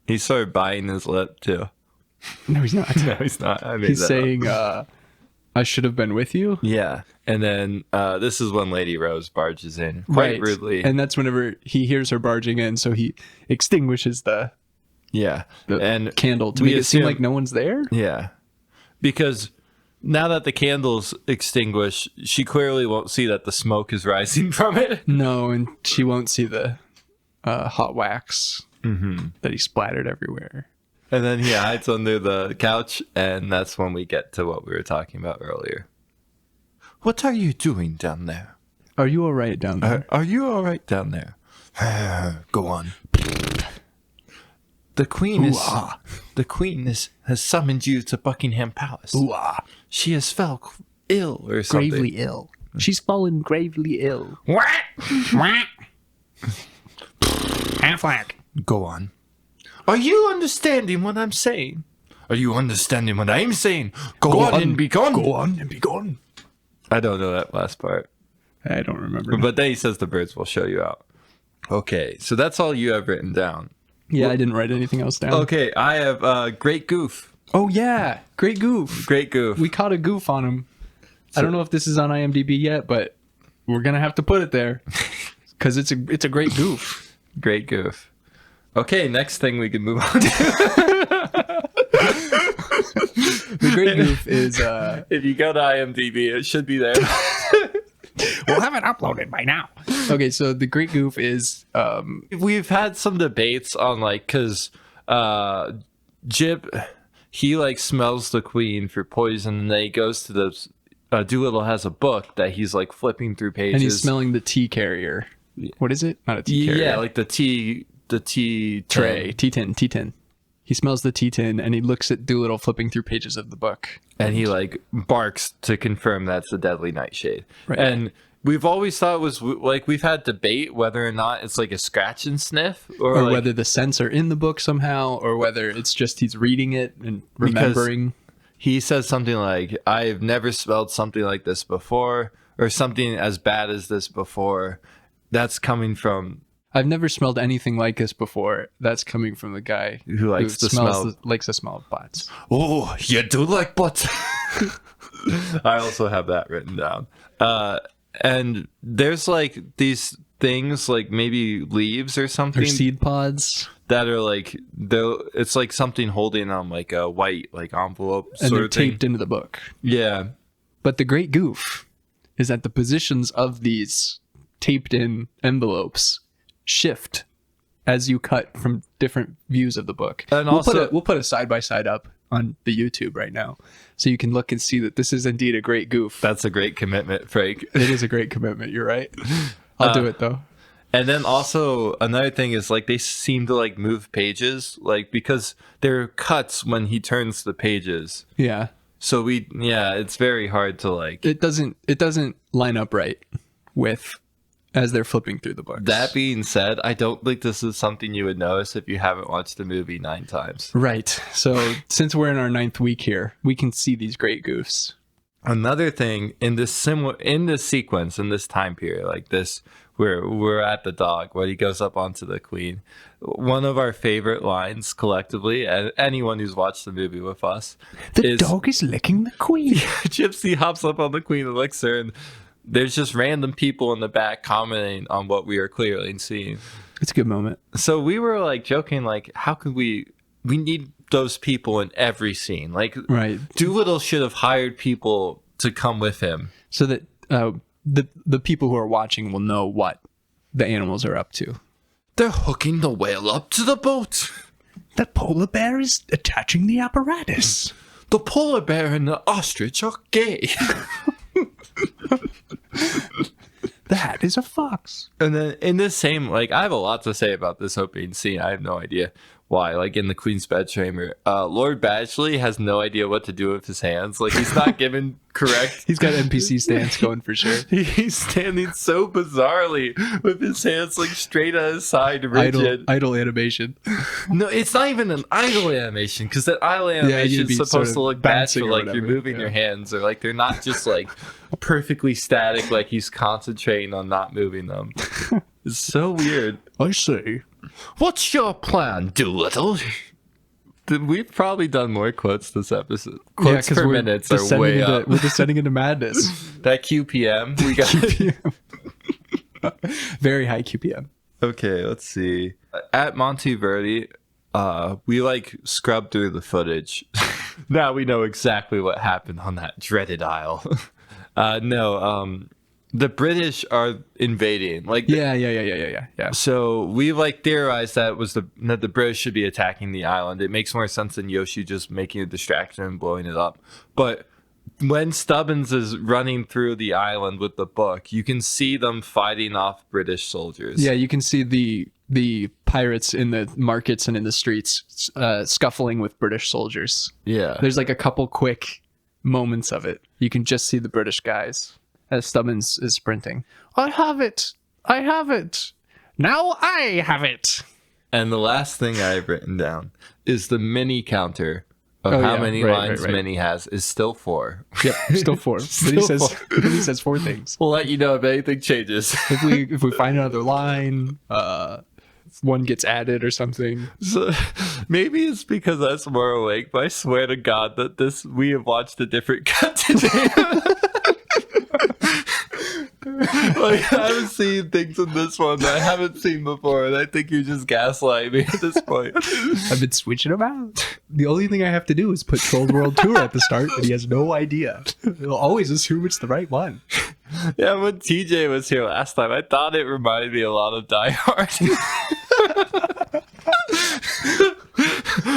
He's sort of biting his lip, too. No, he's not. No, he's not. I made He's that saying, I should have been with you. Yeah. And then this is when Lady Rose barges in quite rudely. And that's whenever he hears her barging in, so he extinguishes the candle to make it seem like no one's there. Yeah. Because now that the candle's extinguished, she clearly won't see that the smoke is rising from it. No, and she won't see the hot wax that he splattered everywhere. And then he hides under the couch, and that's when we get to what we were talking about earlier. What are you doing down there? Are you all right down there? Are you all right down there? Go on. The queen has summoned you to Buckingham Palace. Ooh-ah. She has fell ill or something. Gravely ill. She's fallen gravely ill. Half-lack. Go on. Are you understanding what I'm saying? Are you understanding what I'm saying? Go on and be gone. Go on and be gone. I don't know that last part. I don't remember. But then he says the birds will show you out. Okay, so that's all you have written down. Yeah, I didn't write anything else down. Okay, I have Great Goof. Oh, yeah. Great goof. Great Goof. We caught a goof on him. I don't know if this is on IMDb yet, but we're going to have to put it there because it's a great goof. Great Goof. Okay, next thing we can move on to. The great goof is... If you go to IMDb, it should be there. We'll have it uploaded by now. Okay, so the great goof is... We've had some debates on, like, because Jib, he, like, smells the queen for poison, and then he goes to the... Dolittle has a book that he's, like, flipping through pages. And he's smelling the tea carrier. What is it? Not a tea carrier. Yeah, like the tea tray. Tea tin. He smells the tea tin, and he looks at Dolittle flipping through pages of the book. And he, like, barks to confirm that's the deadly nightshade. Right. And we've always thought it was, like, we've had debate whether or not it's, like, a scratch and sniff. Or like, whether the scents are in the book somehow, or whether it's just he's reading it and remembering. He says something like, I've never smelled something like this before, or something as bad as this before. That's coming from... I've never smelled anything like this before. That's coming from the guy who likes to smell. Likes the smell of butts. Oh, you do like butts. I also have that written down. And there's like these things, like maybe leaves or something, or seed pods that are like it's like something holding on like a white like envelope, and sort they're of thing. taped into the book. Yeah, but the great goof is that the positions of these taped in envelopes shift as you cut from different views of the book. And we'll put a side by side up on the YouTube right now, so you can look and see that this is indeed a great goof. That's a great commitment, Frank. It is a great commitment. You're right. I'll do it though. And then also another thing is like they seem to like move pages, like because there are cuts when he turns the pages. Yeah. So it's very hard to like. It doesn't line up right with as they're flipping through the books. That being said, I don't think this is something you would notice if you haven't watched the movie 9 times. Right. So since we're in our 9th week here, we can see these great goofs. Another thing in this sequence, in this time period, like this, where we're at the dog, when he goes up onto the queen, one of our favorite lines collectively, and anyone who's watched the movie with us, The dog is licking the queen. Gypsy hops up on the queen and licks her, and there's just random people in the back commenting on what we are clearly seeing. It's a good moment. So we were like joking, like, how could we need those people in every scene. Like, right. Dolittle should have hired people to come with him. So that the people who are watching will know what the animals are up to. They're hooking the whale up to the boat. The polar bear is attaching the apparatus. The polar bear and the ostrich are gay. The hat is a fox. And then in this same, like, I have a lot to say about this opening scene. I have no idea why. Like, in the Queen's bedchamber, Lord Badgley has no idea what to do with his hands. Like, he's not given correct. He's got NPC stance going for sure. He's standing so bizarrely with his hands, like, straight at his side, rigid. Idle animation. No, it's not even an idle animation, because that idle animation is supposed to look natural, like you're moving your hands, or like they're not just like perfectly static, like he's concentrating on not moving them. It's so weird. I see. What's your plan, Dolittle? We've probably done more quotes this episode. Quotes per minutes are way up. We're descending into madness. That QPM, we got Very high QPM. Okay, let's see. At Monteverdi, we like scrubbed through the footage. Now we know exactly what happened on that dreaded isle. The British are invading. Like, Yeah. so we like theorized that that the British should be attacking the island. It makes more sense than Yoshi just making a distraction and blowing it up. But when Stubbins is running through the island with the book, you can see them fighting off British soldiers. Yeah, you can see the pirates in the markets and in the streets scuffling with British soldiers. Yeah. There's like a couple quick moments of it. You can just see the British guys as Stubbins is sprinting. I have it. Now I have it. And the last thing I've written down is the mini counter of how many lines Minnie has is still 4. Yep, still 4. But he says 4 things. We'll let you know if anything changes. If we find another line, one gets added or something. So maybe it's because I'm more awake, but I swear to God that we have watched a different cut today. Like, I haven't seen things in this one that I haven't seen before, and I think you're just gaslighting me at this point. I've been switching them out. The only thing I have to do is put Trolls World Tour at the start, and he has no idea. He'll always assume it's the right one. Yeah, when TJ was here last time, I thought it reminded me a lot of Die Hard.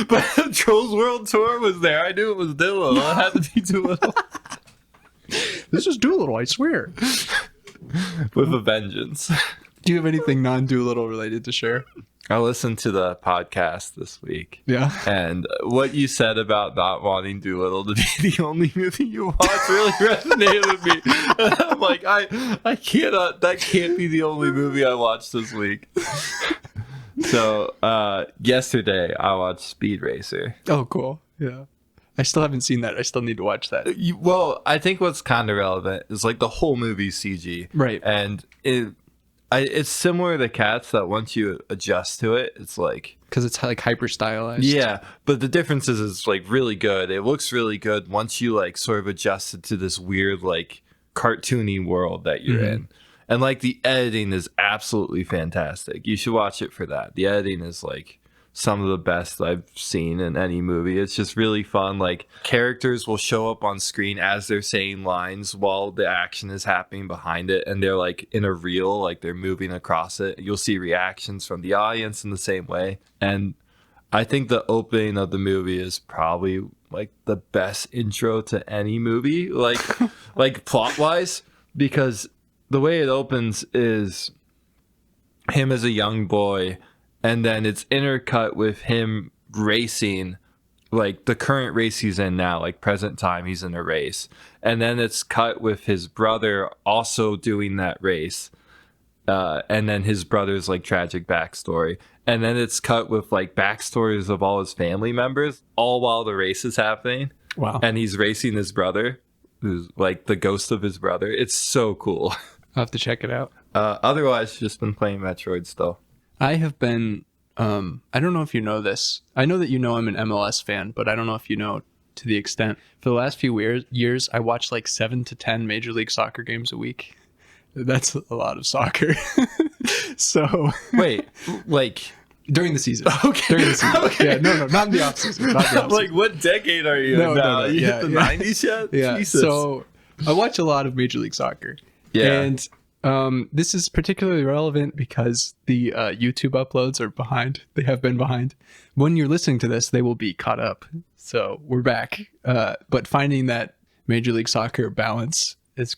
But Trolls World Tour was there. I knew it was Dolittle. It had to be Dolittle. This is Dolittle, I swear. With a vengeance. Do you have anything non-Dolittle related to share? I listened to the podcast this week. Yeah. And what you said about not wanting Dolittle to be the only movie you watch really resonated with me. And I'm like, I cannot, that can't be the only movie I watched this week. So, yesterday I watched Speed Racer. Oh, cool. Yeah. I still haven't seen that. I still need to watch that. Well, I think what's kind of relevant is like the whole movie's CG. Right. And it's similar to Cats, that once you adjust to it, it's like... Because it's like hyper stylized. Yeah, but the difference is it's like really good. It looks really good once you like sort of adjust it to this weird like cartoony world that you're in. And like the editing is absolutely fantastic. You should watch it for that. The editing is like some of the best I've seen in any movie. It's just really fun. Like, characters will show up on screen as they're saying lines while the action is happening behind it, and they're like in a reel, like they're moving across it. You'll see reactions from the audience in the same way. And I think the opening of the movie is probably like the best intro to any movie, like like plot wise, because the way it opens is him as a young boy, and then it's intercut with him racing, like the current race he's in now, like present time, he's in a race. And then it's cut with his brother also doing that race. And then his brother's like tragic backstory. And then it's cut with like backstories of all his family members, all while the race is happening. Wow. And he's racing his brother, who's like the ghost of his brother. It's so cool. I'll have to check it out. Otherwise, just been playing Metroid still. I have been, I don't know if you know this. I know that you know I'm an MLS fan, but I don't know if you know to the extent. For the last few years, I watch like 7 to 10 Major League Soccer games a week. That's a lot of soccer. So wait, like during the season. Okay. During the season. Okay. Yeah, no, not in the off season. Not in the off like, what decade are you in now? You hit the 90s yet? Yeah. Jesus. So I watch a lot of Major League Soccer. Yeah. And this is particularly relevant because the YouTube uploads are behind. They have been behind. When you're listening to this, they will be caught up. So we're back. But finding that Major League Soccer balance is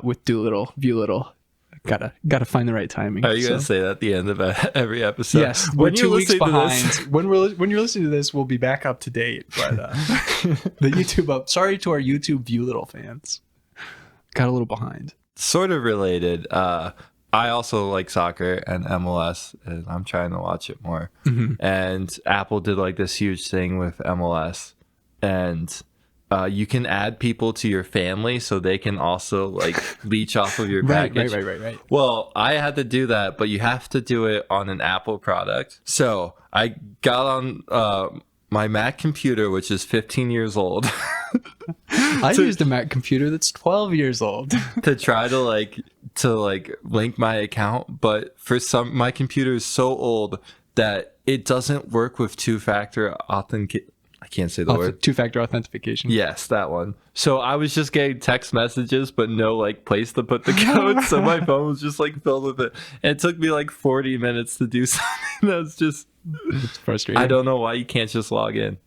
with Dolittle, Viewlittle. Gotta find the right timing. Are you gonna say that at the end of every episode? Yes, we're when 2 you're weeks listening to behind. this- When you're listening to this, we'll be back up to date. But the YouTube up. Sorry to our YouTube Viewlittle fans. Got a little behind. Sort of related. I also like soccer and MLS, and I'm trying to watch it more. Mm-hmm. And Apple did like this huge thing with MLS, and you can add people to your family so they can also like leech off of your package. Right. Well, I had to do that, but you have to do it on an Apple product. So I got on my Mac computer, which is 15 years old. I used a Mac computer that's 12 years old. to try to link my account, but for some, my computer is so old that it doesn't work with two-factor authentic. I can't say the word. Two-factor authentication. Yes, that one. So I was just getting text messages, but no like place to put the code. So my phone was just like filled with it. And it took me like 40 minutes to do something. That's just It's frustrating. I don't know why you can't just log in.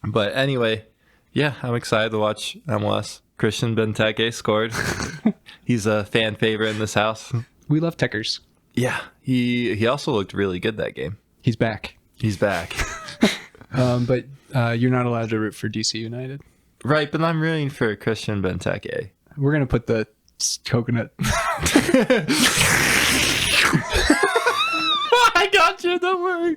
But anyway, yeah, I'm excited to watch MLS. Christian Benteke scored. He's a fan favorite in this house. We love Techers. Yeah, he also looked really good that game. He's back. He's back. But you're not allowed to root for DC United. Right, but I'm rooting for Christian Benteke. We're gonna put the coconut. I got you, don't worry.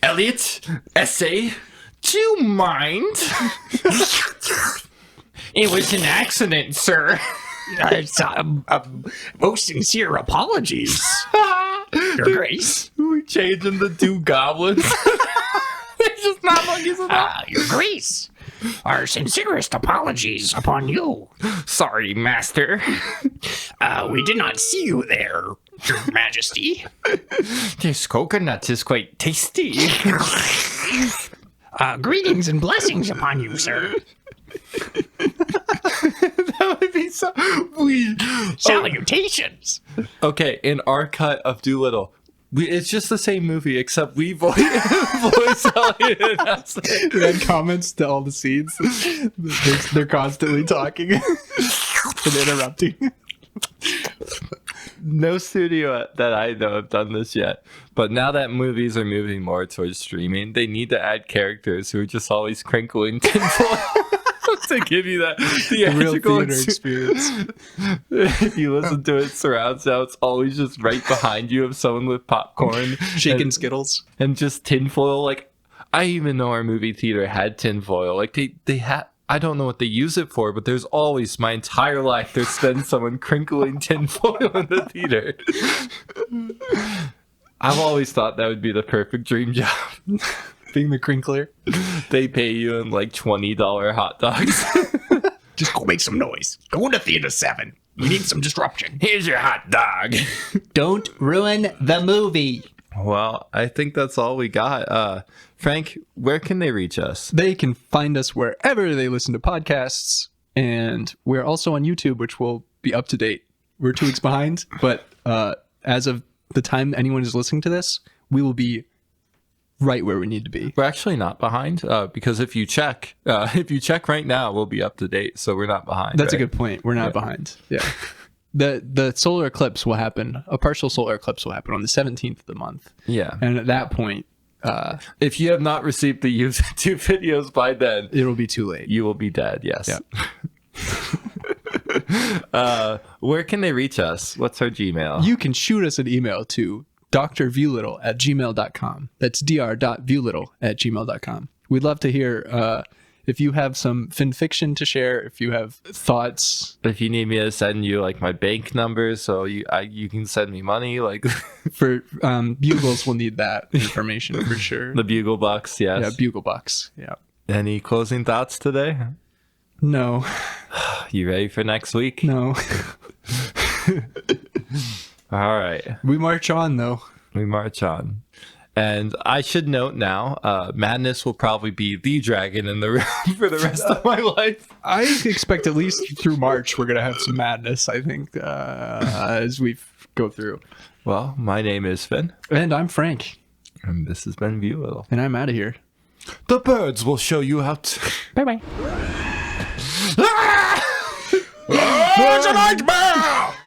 Elliot, essay, do you mind? It was an accident, sir. Most sincere apologies, Your Grace. We changed him to two goblins. They're just not monkeys at all. Your Grace. Our sincerest apologies upon you. Sorry, master. We did not see you there, Your Majesty. This coconut is quite tasty. Greetings and blessings upon you, sir. That would be so weird. Salutations. Okay, in our cut of Dolittle, it's just the same movie, except we voice Elliot and Elsie. We had comments to all the scenes. They're constantly talking and interrupting. No studio that I know have done this yet. But now that movies are moving more towards streaming, they need to add characters who are just always crinkling tinfoil to give you that The real theatrical theater experience. If you listen to it surround sound, it's always just right behind you of someone with popcorn, Shaking Skittles. and just tinfoil. Like, I even know our movie theater had tinfoil. Like they had. I don't know what they use it for, but there's always, my entire life, there's been someone crinkling tinfoil in the theater. I've always thought that would be the perfect dream job. Being the crinkler. They pay you in like $20 hot dogs. Just go make some noise. Go into Theater 7. You need some disruption. Here's your hot dog. Don't ruin the movie. Well, I think that's all we got. Frank, where can they reach us? They can find us wherever they listen to podcasts. And we're also on YouTube, which will be up to date. We're 2 weeks behind, but as of the time anyone is listening to this, we will be right where we need to be. We're actually not behind because if you check right now, we'll be up to date. So we're not behind. That's a right? good point. We're not behind. Yeah. the solar eclipse will happen. A partial solar eclipse will happen on the 17th of the month. Yeah. And at that point, If you have not received the YouTube videos by then, it'll be too late. you will be dead. Yes. Yep. Where can they reach us? What's our Gmail? You can shoot us an email to drviewlittle@gmail.com. That's dr.viewlittle@gmail.com. We'd love to hear if you have some fin fiction to share, if you have thoughts. If you need me to send you like my bank number, so you can send me money, like For bugles, we'll need that information for sure. the bugle box. Yes. Yeah, bugle box. Yeah. Any closing thoughts today? No. You ready for next week? No. All right. We march on, though. We march on. And I should note now, Madness will probably be the dragon in the room for the rest of my life. I expect at least through March we're going to have some madness, I think, as we go through. Well, my name is Finn. And I'm Frank. And this has been Viewlittle. And I'm out of here. The birds will show you how to... Bye-bye. It's a nightmare!